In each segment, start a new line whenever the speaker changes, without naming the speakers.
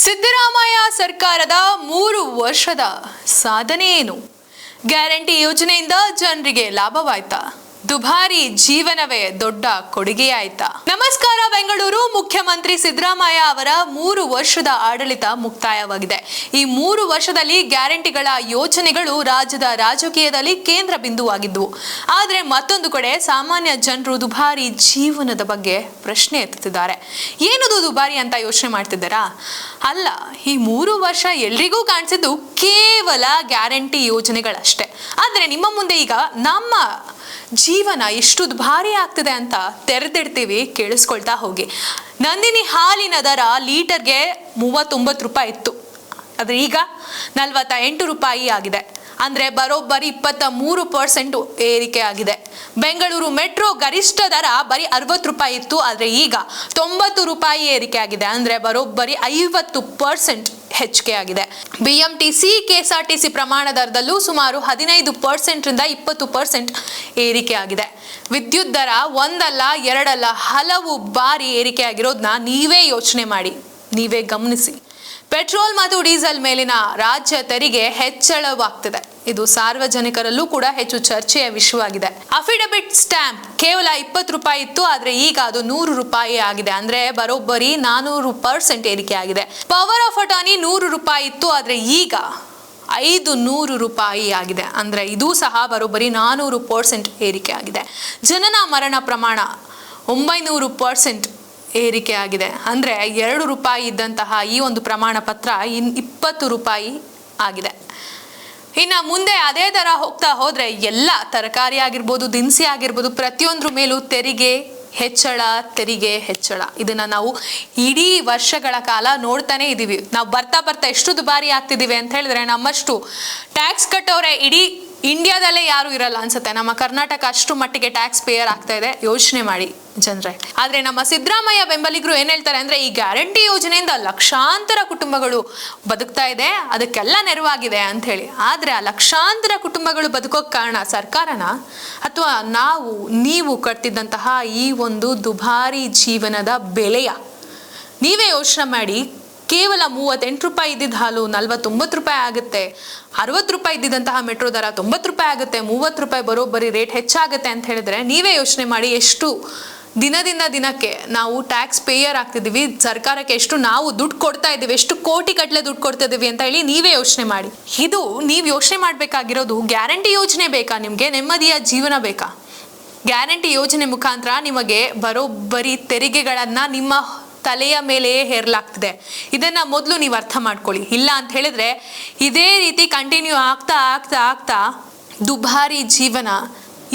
ಸಿದ್ದರಾಮಯ್ಯ ಸರ್ಕಾರದ 3 ವರ್ಷದ ಸಾಧನೆ ಏನು? ಗ್ಯಾರಂಟಿ ಯೋಜನೆಯಿಂದ ಜನರಿಗೆ ಲಾಭವಾಯ್ತಾ? ದುಬಾರಿ ಜೀವನವೇ ದೊಡ್ಡ ಕೊಡುಗೆಯಾಯ್ತಾ? ನಮಸ್ಕಾರ. ಬೆಂಗಳೂರು. ಮುಖ್ಯಮಂತ್ರಿ ಸಿದ್ದರಾಮಯ್ಯ ಅವರ 3 ವರ್ಷದ ಆಡಳಿತ ಮುಕ್ತಾಯವಾಗಿದೆ. ಈ 3 ವರ್ಷದಲ್ಲಿ ಗ್ಯಾರಂಟಿಗಳ ಯೋಜನೆಗಳು ರಾಜ್ಯದ ರಾಜಕೀಯದಲ್ಲಿ ಕೇಂದ್ರ ಬಿಂದುವಾಗಿದ್ದವು. ಆದರೆ ಮತ್ತೊಂದು ಕಡೆ ಸಾಮಾನ್ಯ ಜನರು ದುಬಾರಿ ಜೀವನದ ಬಗ್ಗೆ ಪ್ರಶ್ನೆ ಎತ್ತುತ್ತಿದ್ದಾರೆ. ಏನದು ದುಬಾರಿ ಅಂತ ಯೋಚನೆ ಮಾಡ್ತಿದ್ದಾರಾ? ಅಲ್ಲ, ಈ 3 ವರ್ಷ ಎಲ್ರಿಗೂ ಕಾಣಿಸಿದ್ದು ಕೇವಲ ಗ್ಯಾರಂಟಿ ಯೋಜನೆಗಳಷ್ಟೇ. ಆದರೆ ನಿಮ್ಮ ಮುಂದೆ ಈಗ ನಮ್ಮ ಜೀವನ ಎಷ್ಟು ದುಬಾರಿ ಆಗ್ತಿದೆ ಅಂತ ತೆರೆದಿಡ್ತೀವಿ, ಕೇಳಿಸ್ಕೊಳ್ತಾ ಹೋಗಿ. ನಂದಿನಿ ಹಾಲಿನ ದರ ಲೀಟರ್ಗೆ 39 ರೂಪಾಯಿ ಇತ್ತು, ಆದರೆ ಈಗ 48 ರೂಪಾಯಿ ಆಗಿದೆ. ಅಂದರೆ ಬರೋಬ್ಬರಿ 23% ಏರಿಕೆ ಆಗಿದೆ. ಬೆಂಗಳೂರು ಮೆಟ್ರೋ ಗರಿಷ್ಠ ದರ ಬರೀ 60 ರೂಪಾಯಿ ಇತ್ತು, ಆದರೆ ಈಗ 90 ರೂಪಾಯಿ ಏರಿಕೆ ಆಗಿದೆ. ಅಂದರೆ ಬರೋಬ್ಬರಿ 50% ಹೆಚ್ಚಿಗೆ ಆಗಿದೆ. BMTC KSRTC ಪ್ರಮಾಣ ದರದಲ್ಲೂ ಸುಮಾರು 15% 20% ಏರಿಕೆ ಆಗಿದೆ. ವಿದ್ಯುತ್ ದರ ಒಂದಲ್ಲ ಎರಡಲ್ಲ ಹಲವು ಬಾರಿ ಏರಿಕೆ ಆಗಿರೋದನ್ನ ನೀವೇ ಯೋಚನೆ ಮಾಡಿ, ನೀವೇ ಗಮನಿಸಿ. ಪೆಟ್ರೋಲ್ ಮತ್ತು ಡೀಸೆಲ್ ಮೇಲಿನ ರಾಜ್ಯ ತೆರಿಗೆ ಹೆಚ್ಚಳವಾಗ್ತಿದೆ. ಇದು ಸಾರ್ವಜನಿಕರಲ್ಲೂ ಕೂಡ ಹೆಚ್ಚು ಚರ್ಚೆಯ ವಿಷಯವಾಗಿದೆ. ಅಫಿಡವಿಟ್ ಸ್ಟ್ಯಾಂಪ್ ಕೇವಲ 20 ರೂಪಾಯಿ ಇತ್ತು, ಆದ್ರೆ ಈಗ ಅದು 100 ರೂಪಾಯಿ ಆಗಿದೆ. ಅಂದ್ರೆ ಬರೋಬ್ಬರಿ 400% ಏರಿಕೆ ಆಗಿದೆ. ಪವರ್ ಆಫ್ ಅಟಾರ್ನಿ 100 ರೂಪಾಯಿ ಇತ್ತು, ಆದ್ರೆ ಈಗ 500 ರೂಪಾಯಿ ಆಗಿದೆ. ಅಂದ್ರೆ ಇದು ಸಹ ಬರೋಬ್ಬರಿ 400% ಏರಿಕೆ ಆಗಿದೆ. ಜನನ ಮರಣ ಪ್ರಮಾಣ 900% ಏರಿಕೆ ಆಗಿದೆ. ಅಂದರೆ 2 ರೂಪಾಯಿ ಇದ್ದಂತಹ ಈ ಒಂದು ಪ್ರಮಾಣ ಪತ್ರ 20 ರೂಪಾಯಿ ಆಗಿದೆ. ಇನ್ನು ಮುಂದೆ ಅದೇ ಥರ ಹೋಗ್ತಾ ಹೋದರೆ ಎಲ್ಲ ತರಕಾರಿ ಆಗಿರ್ಬೋದು, ದಿನಸಿ ಆಗಿರ್ಬೋದು, ಪ್ರತಿಯೊಂದ್ರ ಮೇಲೂ ತೆರಿಗೆ ಹೆಚ್ಚಳ. ಇದನ್ನ ನಾವು ಇಡೀ ವರ್ಷಗಳ ಕಾಲ ನೋಡ್ತಾನೆ ಇದ್ದೀವಿ. ನಾವು ಬರ್ತಾ ಎಷ್ಟು ದುಬಾರಿ ಆಗ್ತಿದ್ದೀವಿ ಅಂತ ಹೇಳಿದ್ರೆ, ನಮ್ಮಷ್ಟು ಟ್ಯಾಕ್ಸ್ ಕಟ್ಟೋರೆ ಇಡೀ ಇಂಡಿಯಾದಲ್ಲೇ ಯಾರು ಇರಲ್ಲ ಅನ್ಸುತ್ತೆ. ನಮ್ಮ ಕರ್ನಾಟಕ ಅಷ್ಟು ಮಟ್ಟಿಗೆ ಟ್ಯಾಕ್ಸ್ ಪೇಯರ್ ಆಗ್ತಾ ಇದೆ, ಯೋಚನೆ ಮಾಡಿ ಜನರೇ. ಆದ್ರೆ ನಮ್ಮ ಸಿದ್ದರಾಮಯ್ಯ ಬೆಂಬಲಿಗರು ಏನ್ ಹೇಳ್ತಾರೆ ಅಂದ್ರೆ, ಈ ಗ್ಯಾರಂಟಿ ಯೋಜನೆಯಿಂದ ಲಕ್ಷಾಂತರ ಕುಟುಂಬಗಳು ಬದುಕ್ತಾ ಇದೆ, ಅದಕ್ಕೆಲ್ಲ ನೆರವಾಗಿದೆ ಅಂತ ಹೇಳಿ. ಆದ್ರೆ ಆ ಲಕ್ಷಾಂತರ ಕುಟುಂಬಗಳು ಬದುಕೋಕ್ ಕಾರಣ ಸರ್ಕಾರನ, ಅಥವಾ ನೀವು ಕಟ್ತಿದ್ದಂತಹ ಈ ಒಂದು ದುಬಾರಿ ಜೀವನದ ಬೆಲೆಯ? ನೀವೇ ಯೋಚನೆ ಮಾಡಿ. ಕೇವಲ 38 ರೂಪಾಯಿ ಇದ್ದಿದ್ದ ಹಾಲು 49 ರೂಪಾಯಿ ಆಗುತ್ತೆ. 60 ರೂಪಾಯಿ ಇದ್ದಿದ್ದಂತಹ ಮೆಟ್ರೋ ದರ 90 ರೂಪಾಯಿ ಆಗುತ್ತೆ. 30 ರೂಪಾಯಿ ಬರೋಬ್ಬರಿ ರೇಟ್ ಹೆಚ್ಚಾಗುತ್ತೆ ಅಂತ ಹೇಳಿದ್ರೆ ನೀವೇ ಯೋಚನೆ ಮಾಡಿ, ಎಷ್ಟು ದಿನದಿಂದ ದಿನಕ್ಕೆ ನಾವು ಟ್ಯಾಕ್ಸ್ ಪೇಯರ್ ಆಗ್ತಿದ್ದೀವಿ, ಸರ್ಕಾರಕ್ಕೆ ಎಷ್ಟು ನಾವು ದುಡ್ಡು ಕೊಡ್ತಾ ಇದ್ದೀವಿ, ಎಷ್ಟು ಕೋಟಿ ಗಟ್ಟಲೆ ದುಡ್ಡು ಕೊಡ್ತಾ ಇದ್ದೀವಿ ಅಂತ ಹೇಳಿ ನೀವೇ ಯೋಚನೆ ಮಾಡಿ. ಇದು ನೀವು ಯೋಚನೆ ಮಾಡಬೇಕಾಗಿರೋದು, ಗ್ಯಾರಂಟಿ ಯೋಜನೆ ಬೇಕಾ ನಿಮಗೆ? ನೆಮ್ಮದಿಯ ಜೀವನ ಬೇಕಾ? ಗ್ಯಾರಂಟಿ ಯೋಜನೆ ಮುಖಾಂತರ ನಿಮಗೆ ಬರೋಬ್ಬರಿ ತೆರಿಗೆಗಳನ್ನ ನಿಮ್ಮ ತಲೆಯ ಮೇಲೆಯೇ ಹೇರಲಾಗ್ತಿದೆ. ಇದನ್ನ ಮೊದಲು ನೀವು ಅರ್ಥ ಮಾಡ್ಕೊಳ್ಳಿ. ಇಲ್ಲ ಅಂತ ಹೇಳಿದ್ರೆ ಇದೇ ರೀತಿ ಕಂಟಿನ್ಯೂ ಆಗ್ತಾ ದುಬಾರಿ ಜೀವನ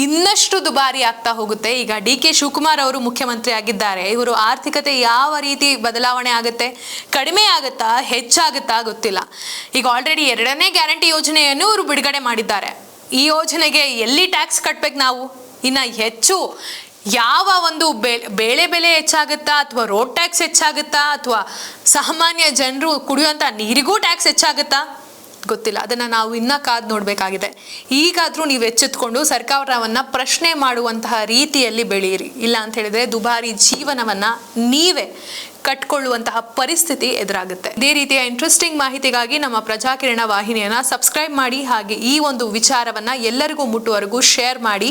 ಇನ್ನಷ್ಟು ದುಬಾರಿ ಆಗ್ತಾ ಹೋಗುತ್ತೆ. ಈಗ DK ಶಿವಕುಮಾರ್ ಅವರು ಮುಖ್ಯಮಂತ್ರಿ ಆಗಿದ್ದಾರೆ. ಇವರು ಆರ್ಥಿಕತೆ ಯಾವ ರೀತಿ ಬದಲಾವಣೆ ಆಗುತ್ತೆ, ಕಡಿಮೆ ಆಗುತ್ತಾ ಹೆಚ್ಚಾಗುತ್ತಾ ಗೊತ್ತಿಲ್ಲ. ಈಗ ಆಲ್ರೆಡಿ 2ನೇ ಗ್ಯಾರಂಟಿ ಯೋಜನೆಯನ್ನು ಇವರು ಬಿಡುಗಡೆ ಮಾಡಿದ್ದಾರೆ. ಈ ಯೋಜನೆಗೆ ಎಲ್ಲಿ ಟ್ಯಾಕ್ಸ್ ಕಟ್ಬೇಕು ನಾವು? ಇನ್ನ ಹೆಚ್ಚು ಯಾವ ಒಂದು ಬೆಲೆ ಹೆಚ್ಚಾಗುತ್ತಾ, ಅಥವಾ ರೋಡ್ ಟ್ಯಾಕ್ಸ್ ಹೆಚ್ಚಾಗುತ್ತಾ, ಅಥವಾ ಸಾಮಾನ್ಯ ಜನರು ಕುಡಿಯುವಂಥ ನೀರಿಗೂ ಟ್ಯಾಕ್ಸ್ ಹೆಚ್ಚಾಗುತ್ತಾ ಗೊತ್ತಿಲ್ಲ. ಅದನ್ನು ನಾವು ಇನ್ನೂ ಕಾದು ನೋಡಬೇಕಾಗಿದೆ. ಈಗಾದರೂ ನೀವು ಎಚ್ಚೆತ್ಕೊಂಡು ಸರ್ಕಾರವನ್ನು ಪ್ರಶ್ನೆ ಮಾಡುವಂತಹ ರೀತಿಯಲ್ಲಿ ಬೆಳೆಯಿರಿ. ಇಲ್ಲ ಅಂತ ಹೇಳಿದ್ರೆ ದುಬಾರಿ ಜೀವನವನ್ನು ನೀವೇ ಕಟ್ಕೊಳ್ಳುವಂತಹ ಪರಿಸ್ಥಿತಿ ಎದುರಾಗುತ್ತೆ. ಇದೇ ರೀತಿಯ ಇಂಟ್ರೆಸ್ಟಿಂಗ್ ಮಾಹಿತಿಗಾಗಿ ನಮ್ಮ ಪ್ರಜಾಕಿರಣ ವಾಹಿನಿಯನ್ನು ಸಬ್ಸ್ಕ್ರೈಬ್ ಮಾಡಿ, ಹಾಗೆ ಈ ಒಂದು ವಿಚಾರವನ್ನು ಎಲ್ಲರಿಗೂ ಮುಟ್ಟುವರೆಗೂ ಶೇರ್ ಮಾಡಿ,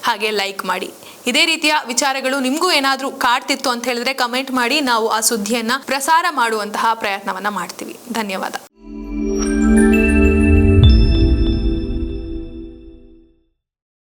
ಹಾಗೆ ಲೈಕ್ ಮಾಡಿ. ಇದೇ ರೀತಿಯ ವಿಚಾರಗಳು ನಿಮಗೂ ಏನಾದರೂ ಕಾಡ್ತಿತ್ತು ಅಂತ ಹೇಳಿದ್ರೆ ಕಮೆಂಟ್ ಮಾಡಿ, ನಾವು ಆ ಸುದ್ದಿಯನ್ನು ಪ್ರಸಾರ ಮಾಡುವಂತಹ ಪ್ರಯತ್ನವನ್ನು ಮಾಡ್ತೀವಿ. ಧನ್ಯವಾದ.